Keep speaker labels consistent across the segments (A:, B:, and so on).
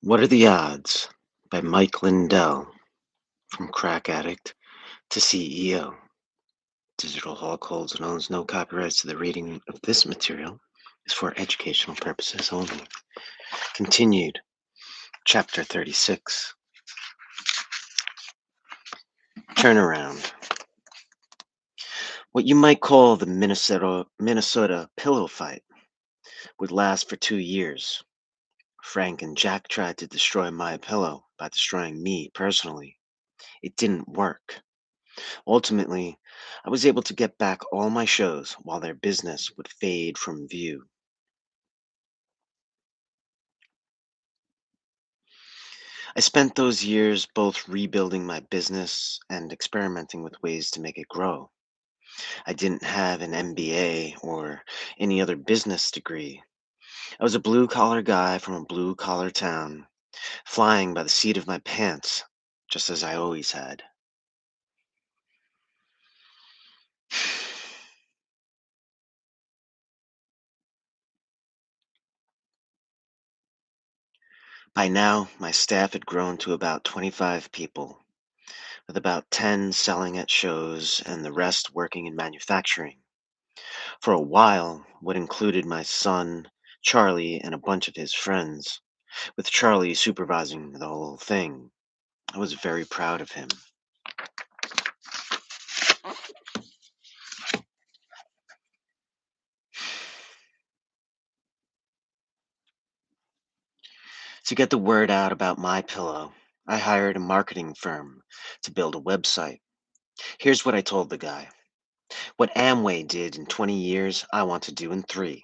A: What Are the Odds by Mike Lindell, from crack addict to CEO. Digital Hawk holds and owns no copyrights to the reading of this material is for educational purposes only. Continued, Chapter 36. Turnaround. What you might call the Minnesota pillow fight would last for 2 years. Frank and Jack tried to destroy my pillow by destroying me personally. It didn't work. Ultimately, I was able to get back all my shows while their business would fade from view. I spent those years both rebuilding my business and experimenting with ways to make it grow. I didn't have an MBA or any other business degree. I was a blue collar guy from a blue collar town, flying by the seat of my pants, just as I always had. By now, my staff had grown to about 25 people, with about 10 selling at shows and the rest working in manufacturing. For a while, what included my son, Charlie, and a bunch of his friends, with Charlie supervising the whole thing. I was very proud of him. To get the word out about my pillow, I hired a marketing firm to build a website. Here's what I told the guy. What Amway did in 20 years, I want to do in 3.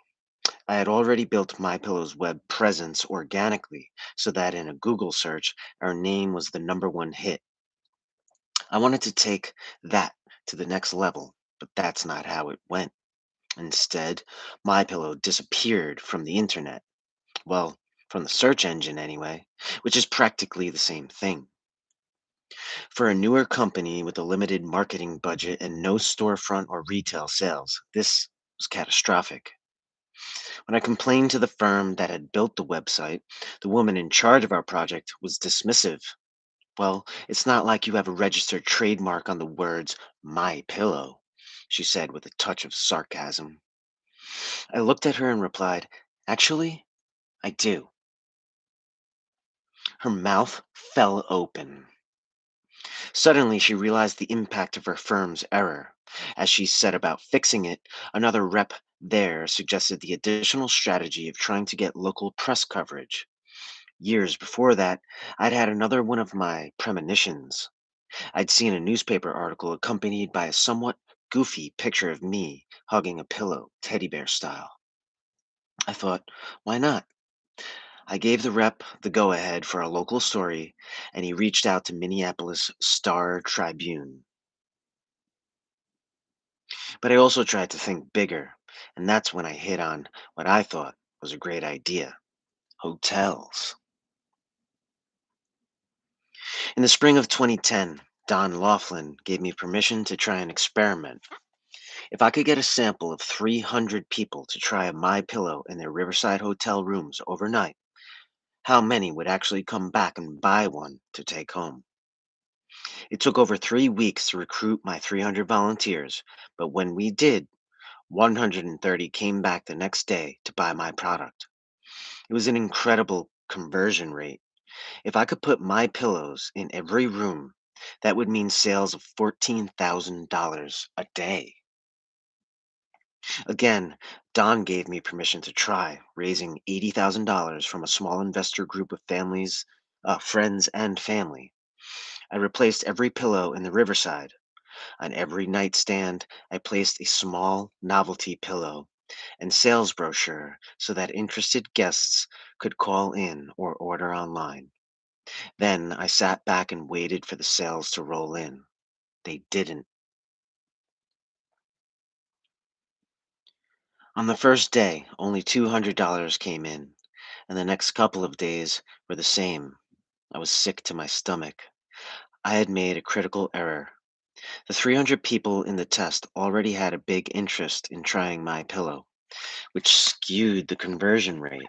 A: I had already built MyPillow's web presence organically so that in a Google search, our name was the #1 hit. I wanted to take that to the next level, but that's not how it went. Instead, MyPillow disappeared from the internet. Well, from the search engine anyway, which is practically the same thing. For a newer company with a limited marketing budget and no storefront or retail sales, this was catastrophic. When I complained to the firm that had built the website, the woman in charge of our project was dismissive. Well, it's not like you have a registered trademark on the words "my pillow," she said with a touch of sarcasm. I looked at her and replied, "Actually, I do." Her mouth fell open. Suddenly, she realized the impact of her firm's error. As she set about fixing it, another rep there suggested the additional strategy of trying to get local press coverage. Years before that, I'd had another one of my premonitions. I'd seen a newspaper article accompanied by a somewhat goofy picture of me hugging a pillow, teddy bear style. I thought, why not? I gave the rep the go ahead for a local story, and he reached out to Minneapolis Star Tribune. But I also tried to think bigger, and that's when I hit on what I thought was a great idea: hotels. In the spring of 2010, Don Laughlin gave me permission to try an experiment. If I could get a sample of 300 people to try a My Pillow in their Riverside hotel rooms overnight, how many would actually come back and buy one to take home? It took over 3 weeks to recruit my 300 volunteers, but when we did, 130 came back the next day to buy my product. It was an incredible conversion rate. If I could put my pillows in every room, that would mean sales of $14,000 a day. Again, Don gave me permission to try, raising $80,000 from a small investor group of friends and family. I replaced every pillow in the Riverside. On every nightstand, I placed a small novelty pillow and sales brochure so that interested guests could call in or order online. Then I sat back and waited for the sales to roll in. They didn't. On the first day, only $200 came in, and the next couple of days were the same. I was sick to my stomach. I had made a critical error. The 300 people in the test already had a big interest in trying my pillow, which skewed the conversion rate.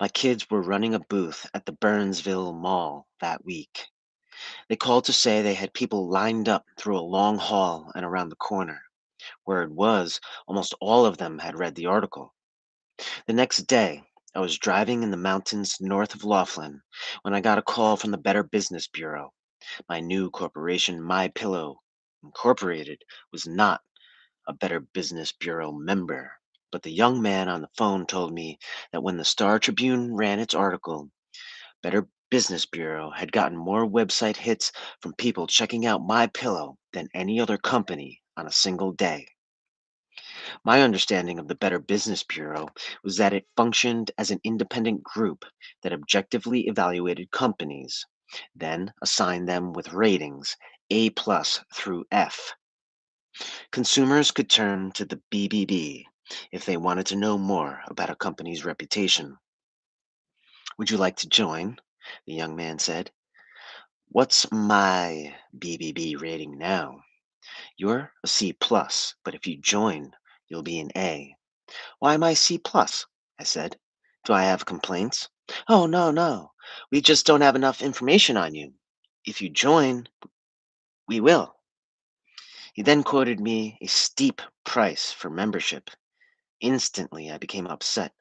A: My kids were running a booth at the Burnsville Mall that week. They called to say they had people lined up through a long hall and around the corner. Word was, almost all of them had read the article. The next day, I was driving in the mountains north of Laughlin when I got a call from the Better Business Bureau. My new corporation, My Pillow Incorporated, was not a Better Business Bureau member. But the young man on the phone told me that when the Star Tribune ran its article, Better Business Bureau had gotten more website hits from people checking out My Pillow than any other company on a single day. My understanding of the Better Business Bureau was that it functioned as an independent group that objectively evaluated companies, then assigned them with ratings A plus through F. Consumers could turn to the BBB if they wanted to know more about a company's reputation. Would you like to join? The young man said. What's my BBB rating now? You're a C plus, but if you join, you'll be an A. Why am I C plus? I said. Do I have complaints? Oh, no, no. We just don't have enough information on you. If you join, we will. He then quoted me a steep price for membership. Instantly, I became upset.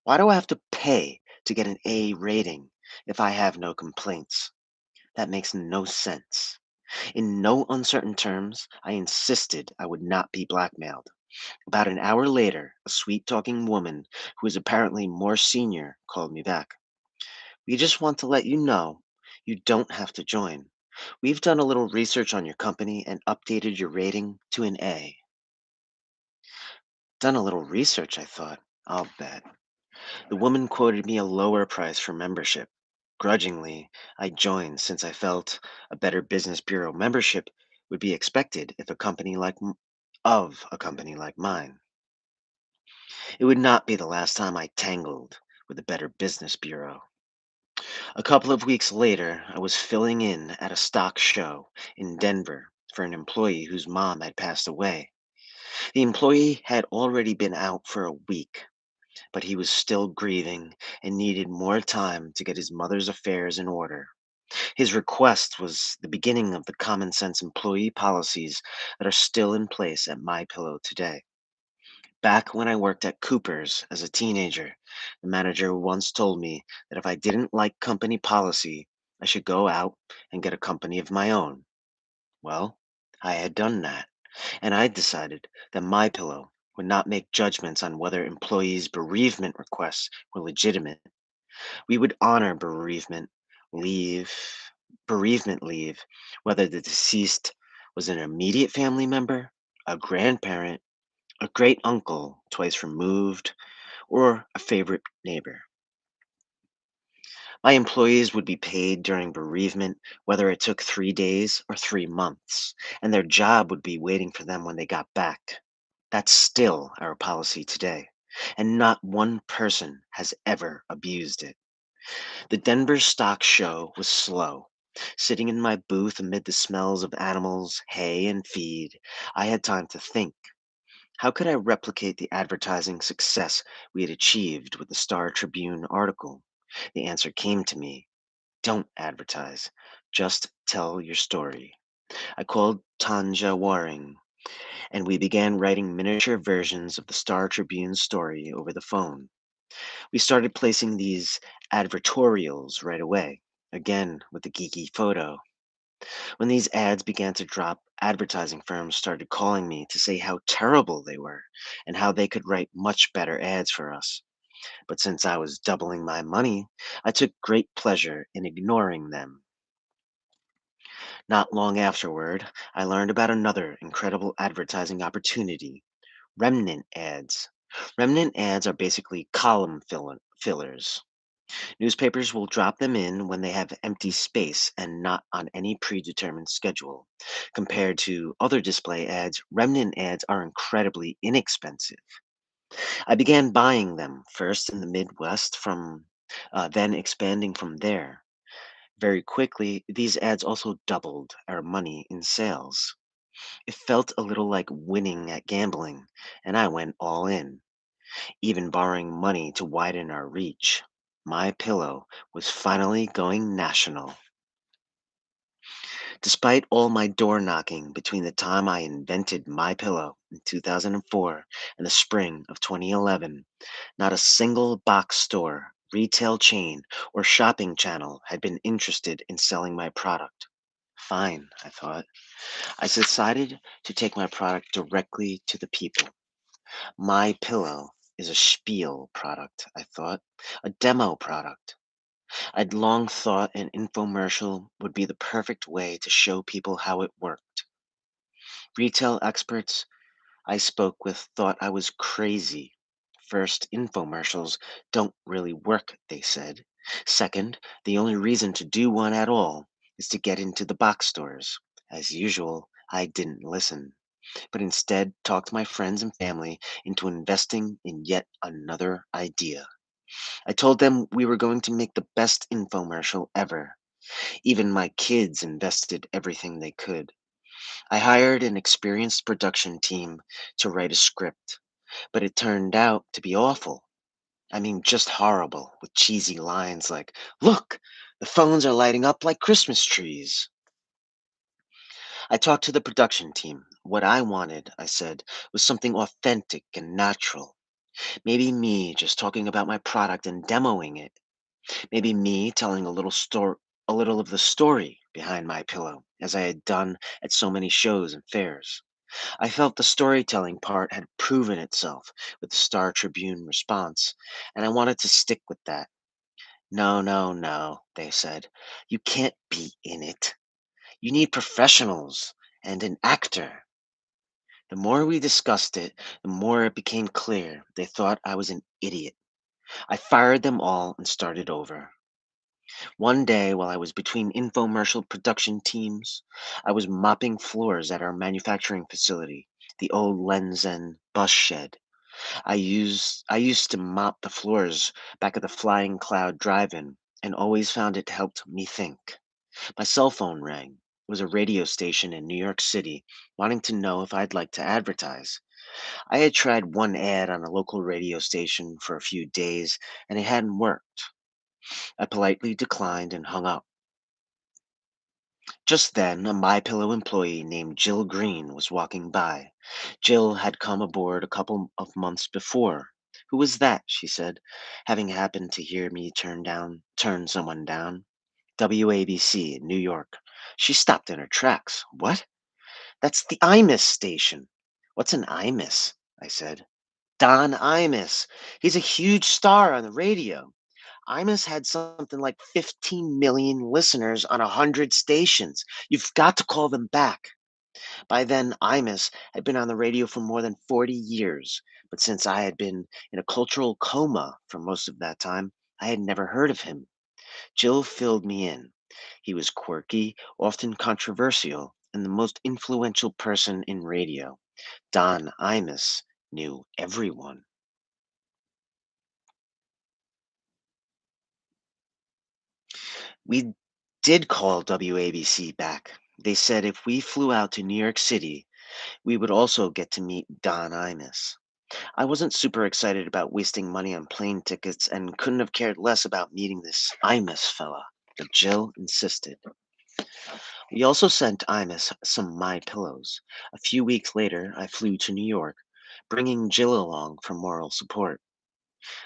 A: Why do I have to pay to get an A rating if I have no complaints? That makes no sense. In no uncertain terms, I insisted I would not be blackmailed. About an hour later, a sweet talking woman who was apparently more senior called me back. We just want to let you know you don't have to join. We've done a little research on your company and updated your rating to an A. Done a little research, I thought. I'll bet. The woman quoted me a lower price for membership. Grudgingly, I joined since I felt a Better Business Bureau membership would be expected if a company like mine. It would not be the last time I tangled with the Better Business Bureau. A couple of weeks later, I was filling in at a stock show in Denver for an employee whose mom had passed away. The employee had already been out for a week, but he was still grieving and needed more time to get his mother's affairs in order. His request was the beginning of the common sense employee policies that are still in place at My Pillow today. Back when I worked at Cooper's as a teenager, the manager once told me that if I didn't like company policy, I should go out and get a company of my own. Well, I had done that, and I decided that My Pillow would not make judgments on whether employees' bereavement requests were legitimate. We would honor leave, bereavement leave, whether the deceased was an immediate family member, a grandparent, a great uncle twice removed, or a favorite neighbor. My employees would be paid during bereavement, whether it took 3 days or 3 months, and their job would be waiting for them when they got back. That's still our policy today, and not one person has ever abused it. The Denver Stock Show was slow. Sitting in my booth amid the smells of animals, hay, and feed, I had time to think. How could I replicate the advertising success we had achieved with the Star Tribune article? The answer came to me. Don't advertise. Just tell your story. I called Tanja Waring, and we began writing miniature versions of the Star Tribune story over the phone. We started placing these advertorials right away, again with the geeky photo. When these ads began to drop, advertising firms started calling me to say how terrible they were and how they could write much better ads for us. But since I was doubling my money, I took great pleasure in ignoring them. Not long afterward, I learned about another incredible advertising opportunity: remnant ads. Remnant ads are basically fillers. Newspapers will drop them in when they have empty space and not on any predetermined schedule. Compared to other display ads, remnant ads are incredibly inexpensive. I began buying them first in the Midwest, then expanding from there. Very quickly, these ads also doubled our money in sales. It felt a little like winning at gambling, and I went all in, even borrowing money to widen our reach. My pillow was finally going national. Despite all my door knocking between the time I invented My Pillow in 2004 and the spring of 2011, not a single box store, retail chain, or shopping channel had been interested in selling my product. Fine, I thought. I decided to take my product directly to the people. My Pillow is a spiel product, I thought, a demo product. I'd long thought an infomercial would be the perfect way to show people how it worked. Retail experts I spoke with thought I was crazy. First, infomercials don't really work, they said. Second, the only reason to do one at all is to get into the box stores. As usual, I didn't listen, but instead talked my friends and family into investing in yet another idea. I told them we were going to make the best infomercial ever. Even my kids invested everything they could. I hired an experienced production team to write a script, but it turned out to be awful. I mean, just horrible, with cheesy lines like, "Look, the phones are lighting up like Christmas trees." I talked to the production team. What I wanted, I said, was something authentic and natural. Maybe me just talking about my product and demoing it. Maybe me telling a little of the story behind my pillow, as I had done at so many shows and fairs. I felt the storytelling part had proven itself with the Star Tribune response, and I wanted to stick with that. No, no, no, they said. You can't be in it. You need professionals and an actor. The more we discussed it, the more it became clear they thought I was an idiot. I fired them all and started over. One day, while I was between infomercial production teams, I was mopping floors at our manufacturing facility, the old Lenzen bus shed. I used to mop the floors back at the Flying Cloud Drive-In and always found it helped me think. My cell phone rang. It was a radio station in New York City wanting to know if I'd like to advertise. I had tried one ad on a local radio station for a few days and it hadn't worked. I politely declined and hung up. Just then, a MyPillow employee named Jill Green was walking by. Jill had come aboard a couple of months before. "Who was that?" she said, having happened to hear me turn someone down. "WABC in New York." She stopped in her tracks. "What? That's the Imus station." "What's an Imus?" I said. "Don Imus. He's a huge star on the radio. Imus had something like 15 million listeners on 100 stations. You've got to call them back." By then, Imus had been on the radio for more than 40 years, but since I had been in a cultural coma for most of that time, I had never heard of him. Jill filled me in. He was quirky, often controversial, and the most influential person in radio. Don Imus knew everyone. We did call WABC back. They said if we flew out to New York City, we would also get to meet Don Imus. I wasn't super excited about wasting money on plane tickets and couldn't have cared less about meeting this Imus fella, but Jill insisted. We also sent Imus some My Pillows. A few weeks later, I flew to New York, bringing Jill along for moral support.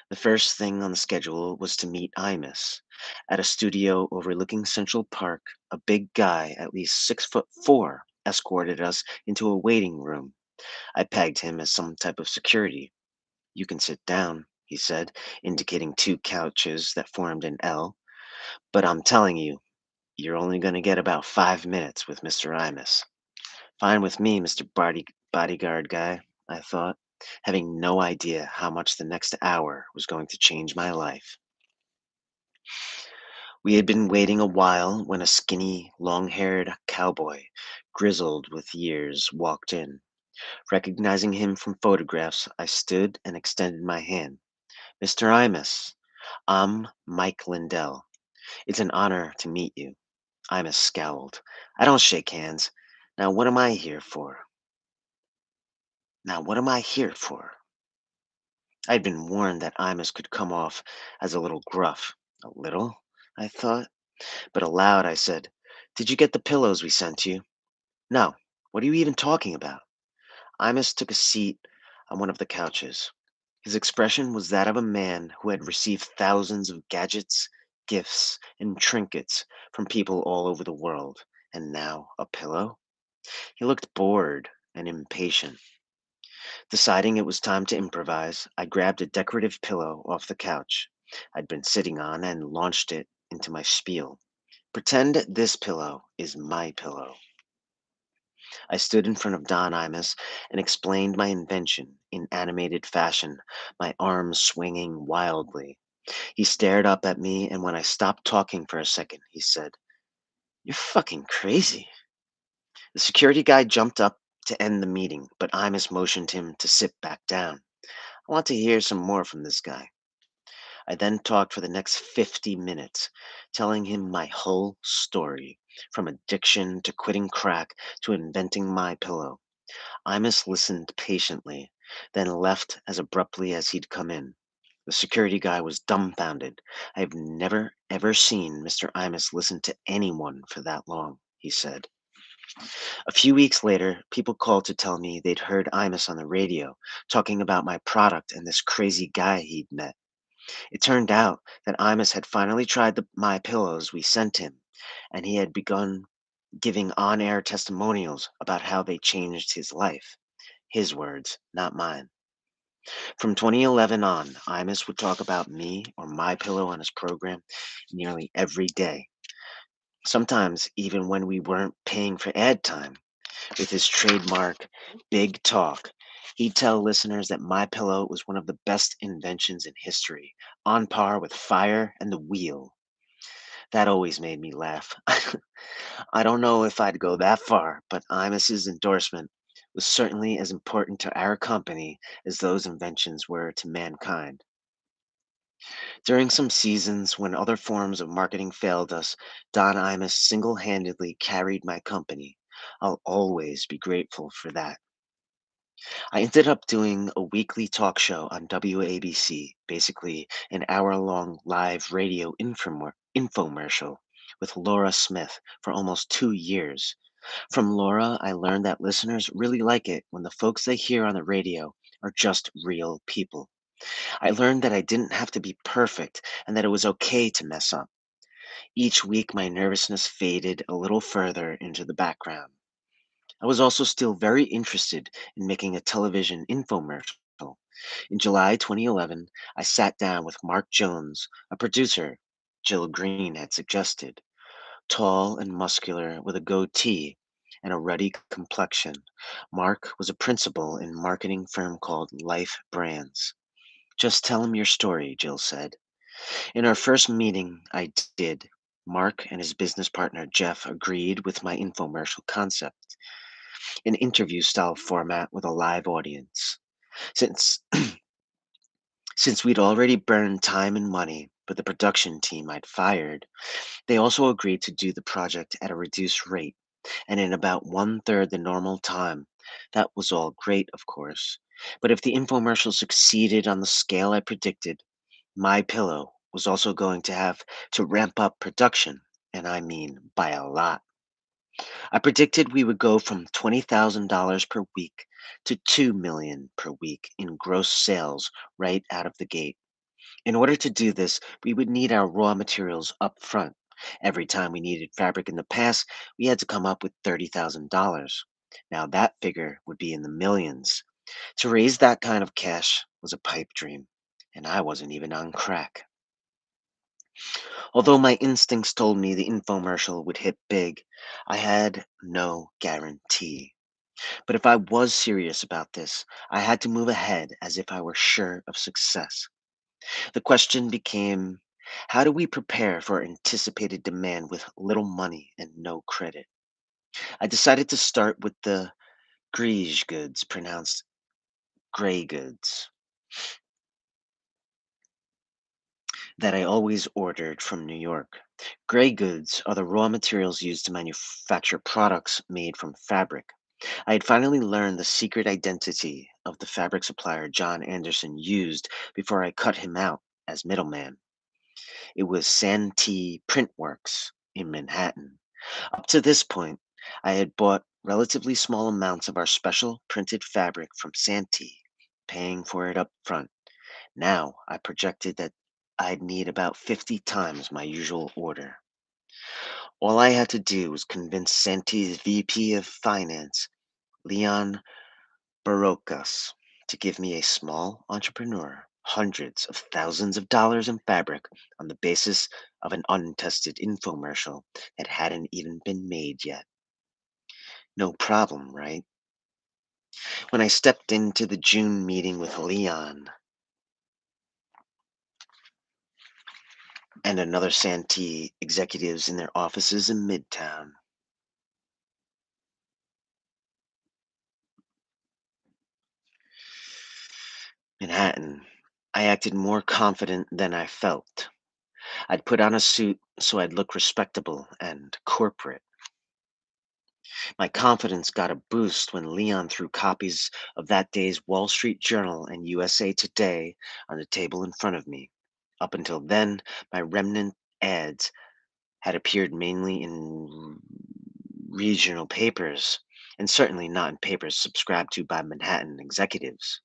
A: The first thing on the schedule was to meet Imus. At a studio overlooking Central Park, a big guy, at least 6'4", escorted us into a waiting room. I pegged him as some type of security. "You can sit down," he said, indicating two couches that formed an L. "But I'm telling you, you're only going to get about 5 minutes with Mr. Imus." Fine with me, Mr. Bodyguard guy, I thought, having no idea how much the next hour was going to change my life. We had been waiting a while when a skinny, long-haired cowboy, grizzled with years, walked in. Recognizing him from photographs, I stood and extended my hand. "Mr. Imus, I'm Mike Lindell. It's an honor to meet you." Imus scowled. "I don't shake hands. Now what am I here for? Now what am I here for?" I'd been warned that Imus could come off as a little gruff. A little? I thought. But aloud I said, "Did you get the pillows we sent you?" "No. What are you even talking about?" Imus took a seat on one of the couches. His expression was that of a man who had received thousands of gadgets, gifts, and trinkets from people all over the world. And now a pillow? He looked bored and impatient. Deciding it was time to improvise, I grabbed a decorative pillow off the couch I'd been sitting on and launched it into my spiel. "Pretend this pillow is my pillow." I stood in front of Don Imus and explained my invention in animated fashion, my arms swinging wildly. He stared up at me, and when I stopped talking for a second, he said, "You're fucking crazy." The security guy jumped up to end the meeting, but Imus motioned him to sit back down. "I want to hear some more from this guy." I then talked for the next 50 minutes, telling him my whole story, from addiction to quitting crack to inventing my pillow. Imus listened patiently, then left as abruptly as he'd come in. The security guy was dumbfounded. "I have never, ever seen Mr. Imus listen to anyone for that long," he said. A few weeks later, people called to tell me they'd heard Imus on the radio talking about my product and this crazy guy he'd met. It turned out that Imus had finally tried my pillows we sent him, and he had begun giving on air testimonials about how they changed his life. His words, not mine. From 2011 on, Imus would talk about me or my pillow on his program nearly every day, sometimes even when we weren't paying for ad time. With his trademark big talk, he'd tell listeners that my pillow was one of the best inventions in history, on par with fire and the wheel. That always made me laugh. I don't know if I'd go that far, but Imus's endorsement was certainly as important to our company as those inventions were to mankind. During some seasons when other forms of marketing failed us, Don Imus single handedly carried my company. I'll always be grateful for that. I ended up doing a weekly talk show on WABC, basically an hour long live radio infomercial with Laura Smith for almost 2 years. From Laura, I learned that listeners really like it when the folks they hear on the radio are just real people. I learned that I didn't have to be perfect and that it was okay to mess up. Each week, my nervousness faded a little further into the background. I was also still very interested in making a television infomercial. In July 2011, I sat down with Mark Jones, a producer Jill Green had suggested. Tall and muscular with a goatee and a ruddy complexion, Mark was a principal in a marketing firm called Life Brands. "Just tell him your story," Jill said. In our first meeting, I did. Mark and his business partner Jeff agreed with my infomercial concept, an interview style format with a live audience. Since since we'd already burned time and money with the production team I'd fired, they also agreed to do the project at a reduced rate and in about one third the normal time. That was all great, of course. But if the infomercial succeeded on the scale I predicted, My Pillow was also going to have to ramp up production, and I mean by a lot. I predicted we would go from $20,000 per week to 2 million per week in gross sales right out of the gate. In order to do this, we would need our raw materials up front. Every time we needed fabric in the past, we had to come up with $30,000. Now that figure would be in the millions. To raise that kind of cash was a pipe dream, and I wasn't even on crack. Although my instincts told me the infomercial would hit big, I had no guarantee. But if I was serious about this, I had to move ahead as if I were sure of success. The question became, how do we prepare for anticipated demand with little money and no credit? I decided to start with the grige goods, pronounced gray goods, that I always ordered from New York. Gray goods are the raw materials used to manufacture products made from fabric. I had finally learned the secret identity of the fabric supplier John Anderson used before I cut him out as middleman. It was Santee Printworks in Manhattan. Up to this point, I had bought relatively small amounts of our special printed fabric from Santee, paying for it up front. Now I projected that I'd need about 50 times my usual order. All I had to do was convince Santee's VP of Finance, Leon Barocas, to give me a small entrepreneur hundreds of thousands of dollars in fabric on the basis of an untested infomercial that hadn't even been made yet. No problem, right? When I stepped into the June meeting with Leon and another Santee executives in their offices in Midtown, Manhattan, I acted more confident than I felt. I'd put on a suit so I'd look respectable and corporate. My confidence got a boost when Leon threw copies of that day's Wall Street Journal and USA Today on the table in front of me. Up until then, my remnant ads had appeared mainly in regional papers, and certainly not in papers subscribed to by Manhattan executives.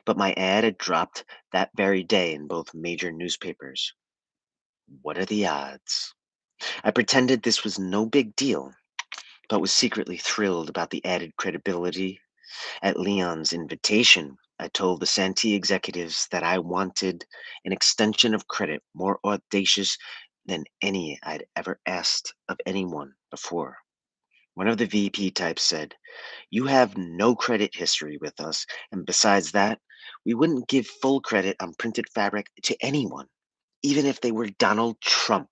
A: But my ad had dropped that very day in both major newspapers. What are the odds? I pretended this was no big deal, but was secretly thrilled about the added credibility. At Leon's invitation, I told the Santee executives that I wanted an extension of credit more audacious than any I'd ever asked of anyone before. One of the VP types said, "You have no credit history with us, and besides that, we wouldn't give full credit on printed fabric to anyone, even if they were Donald Trump."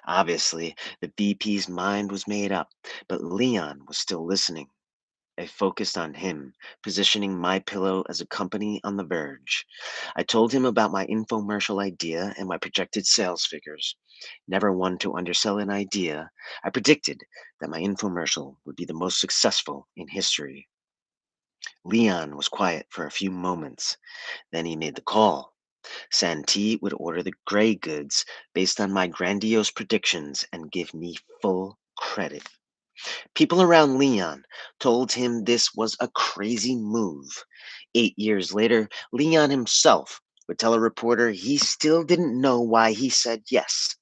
A: Obviously, the VP's mind was made up, but Leon was still listening. I focused on him, positioning My Pillow as a company on the verge. I told him about my infomercial idea and my projected sales figures. Never one to undersell an idea, I predicted that my infomercial would be the most successful in history. Leon was quiet for a few moments. Then he made the call. Santee would order the gray goods based on my grandiose predictions and give me full credit. People around Leon told him this was a crazy move. 8 years later, Leon himself would tell a reporter he still didn't know why he said yes,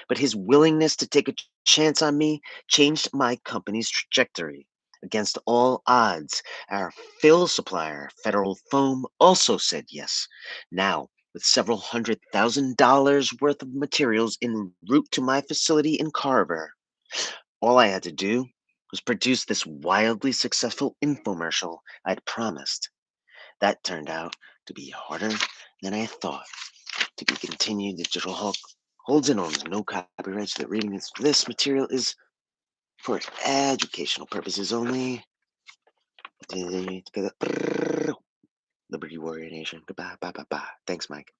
A: but his willingness to take a chance on me changed my company's trajectory. Against all odds, our fill supplier, Federal Foam, also said yes. Now, with several $100,000 worth of materials en route to my facility in Carver. All I had to do was produce this wildly successful infomercial I'd promised. That turned out to be harder than I thought. To be continued, Digital Hulk holds and owns no copyrights. The reading of this material is for educational purposes only. Liberty Warrior Nation. Goodbye. Bye. Bye. Bye. Thanks, Mike.